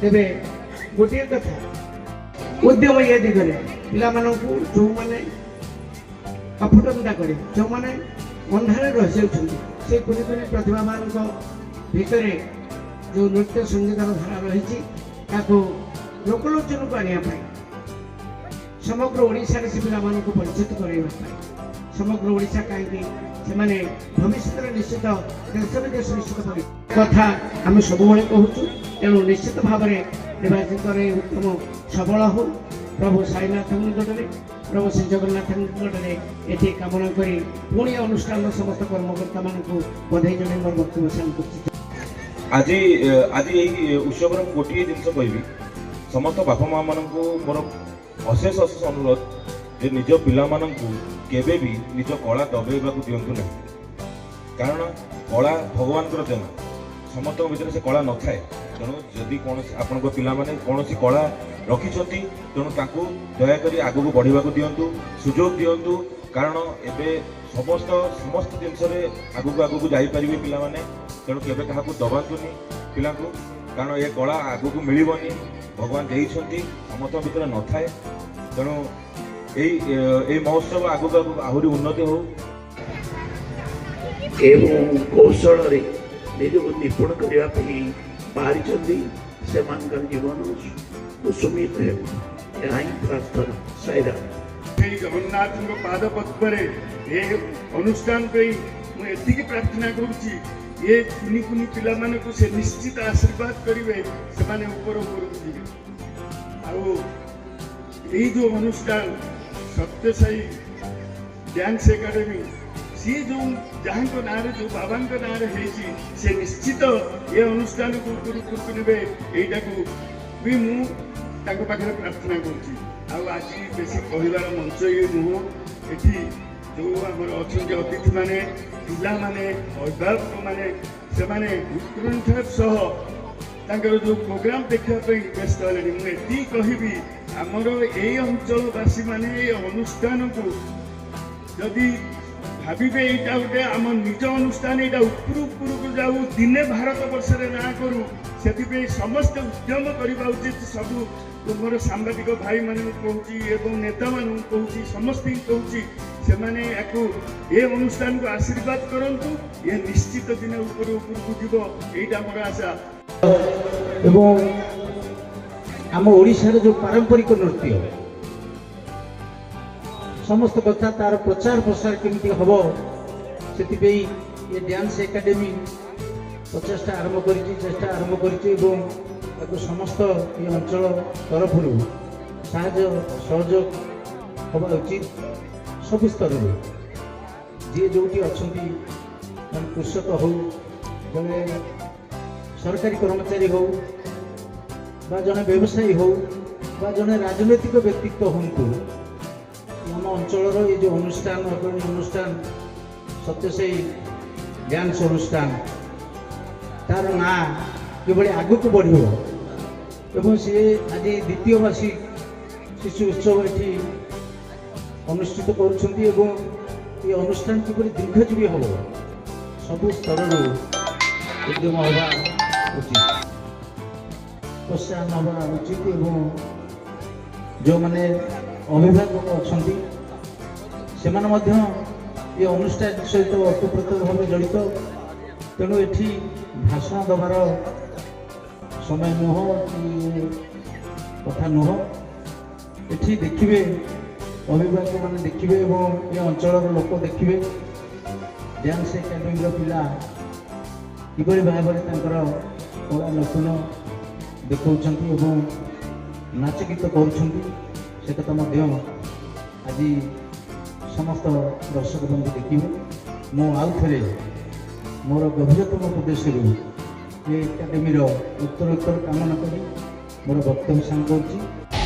तेरे गोटे कथा उद्यम ये दिगरे पिला मानकु जो माने अफुटंदा करे जो माने अंधारे रह जाउछन्ति से कोनि कोनि प्रतिभावान को भितरे जो नृत्य संगीतर धारा रही ताको लोकलोचन को आनिया पाई समग्र ओडिशा से पिला मानकु परिचित करैबा पाई समग्र ओडिशा कहीं से भविष्य निश्चित देश विदेश निश्चित कथा आम सब कहूँ तेणु निश्चित भाव में निर्वाचित उत्तम सबल हो प्रभु साईनाथ निकटने प्रभु श्री जगन्नाथ निकटने ये कामना कर पुणी अनुष्ठान समस्त कर्मकर्ता मान बधाई जन मोर वक्तव्य साम कर आज आज यही उत्सव गोटे जिन कहि समस्त बापा माँ मान मोर अशेष अशेष अनुरोध जे निज पिला केबे भी निज कला दबेबा दिंतु ना कारण कला भगवान देन समस्त भीतर से कला न थाए तेणु जदि कौन आपण पिला माने कौन कला रखिंट तेणु ताकू दयाकोरी आगू बढ़ा दिंतु सुजोग दिंतु कारण एबे समस्त समस्त जिनस आगू आगू जापर पिला माने तेणु केबे क्या दबातुनि पिला कारण ये कला आगू मिलबनी भगवान देइछंती समस्त भीतर न थाए तेणु यही महोत्सव आगू आगू आहरी उन्नति हो एवं कौशल निजक निपुण करने बाहरी से जीवन कुसुमित है प्रार्थना साईरा जगन्नाथ पाद पद्मे ये अनुष्ठान मुझे प्रार्थना करुच्ची ये कुनी कुनी पिला मानक से निश्चित आशीर्वाद करेंगे से ऊपर यही जो अनुष्ठान सत्य साई डांस एकेडमी सी जो जहाँ ना जो बाबा ना से निश्चित ये अनुष्ठान को करेंगे यहीटा को भी मुझे प्रार्थना करुच्ची आज बेस कहबार मंच ये नुह ये जो आम अच्छा अतिथि मैंने पिला माने अभिभावक मैंने से उत्कंठार सह जो प्रोग्राम देखापी व्यस्त है मुझे कहबी आमर ये अंचलवासी मैंने अनुष्ठान को जदि भावे यहाँ गोटे आम निज अनुष्ठान यहाँ उपरू जाऊ दिने भारत वर्ष ना करूँ से समस्त उद्यम करवा उचित सब तुम सांबादिक भाई मान कहूँ नेता मान कहूँ समस्त कहूँ से ये अनुष्ठान को आशीर्वाद करूँ ये निश्चित दिन ऊपर को जीव यहीटा मोर आशा आम ओडिशार जो पारंपरिक नृत्य समस्त कथा तार प्रचार प्रसार केमती हम से ये डांस एकेडमी प्रचेषा आरंभ कर चेष्टा आरंभ कर समस्त ये अंचल तरफ सहयोग हवा उचित सब स्तर जी जो अच्छा कृषक हो जड़े सरकारी कर्मचारी हो जड़े व्यवसायी हो जड़े राजनैतिक व्यक्तित्व हूँ आम अंचल ये जो अनुष्ठान अग्रणी अनुष्ठान सत्यसाई डांस अनुष्ठान तार ना कि आग को बढ़ सी आज द्वितीय वार्षिक शिशु उत्सव ये अनुष्ठित कर अनुष्ठान किपरि दीर्घजीवी हम सबु स्तर उद्यम हवा उचित प्रोत्साहन हवा उचित जो मैंने अभिभावक अच्छा से अनुष्ठान सहित ओतप्रोत भाव जड़ित तेणु ये भाषण दबार समय नुह कि कथा नुह ये देखिए अभिभावक मैंने देखिए ये अंचल लोक देखिए डांस एकेडमी पिला किपरि भाव में कला नतुन देखा नाच गीत कर कथा आज समस्त दर्शक बंधु देखिए मु आउ थे मोर गभीरतम उद्देश्य ये एकेडमी उत्तरोत्तर कामना करी मोर वक्तव्य सांग कर